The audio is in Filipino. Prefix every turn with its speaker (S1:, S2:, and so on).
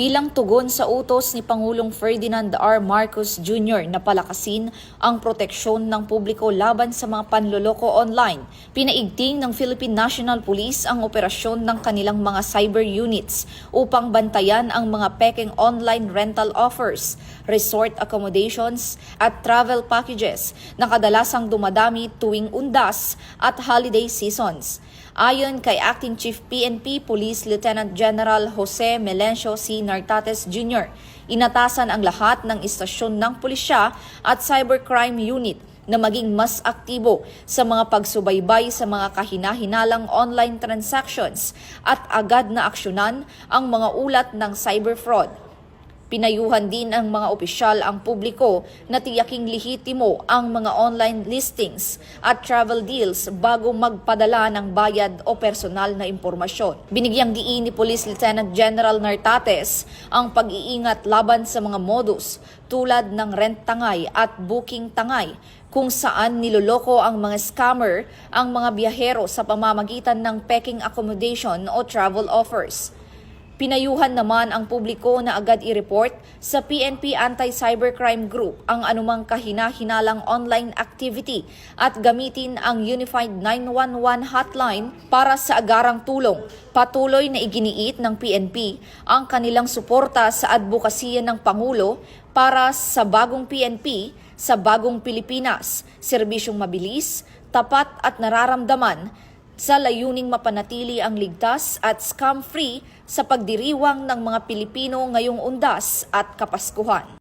S1: bilang tugon sa utos ni Pangulong Ferdinand R. Marcos Jr. na palakasin ang proteksyon ng publiko laban sa mga panloloko online. Pinaigting ng Philippine National Police ang operasyon ng kanilang mga cyber units upang bantayan ang mga pekeng online rental offers, resort accommodations at travel packages na kadalasang dumadami tuwing undas at holiday seasons. Ayon kay Acting Chief PNP Police Lieutenant General Jose Melencio C. Nartates Jr., inatasan ang lahat ng istasyon ng pulisya at cybercrime unit na maging mas aktibo sa mga pagsubaybay sa mga kahina-hinalang online transactions at agad na aksyonan ang mga ulat ng cyber fraud. Pinayuhan din ang mga opisyal ang publiko na tiyaking lehitimo ang mga online listings at travel deals bago magpadala ng bayad o personal na impormasyon. Binigyang diin ni Police Lieutenant General Nartates ang pag-iingat laban sa mga modus tulad ng rent tangay at booking tangay kung saan niloloko ang mga scammer ang mga biyahero sa pamamagitan ng peking accommodation o travel offers. Pinayuhan naman ang publiko na agad i-report sa PNP Anti-Cybercrime Group ang anumang kahina-hinalang online activity at gamitin ang Unified 911 hotline para sa agarang tulong. Patuloy na iginiit ng PNP ang kanilang suporta sa advokasya ng Pangulo para sa bagong PNP, sa bagong Pilipinas, serbisyong mabilis, tapat at nararamdaman sa layuning mapanatili ang ligtas at scam-free sa pagdiriwang ng mga Pilipino ngayong undas at Kapaskuhan.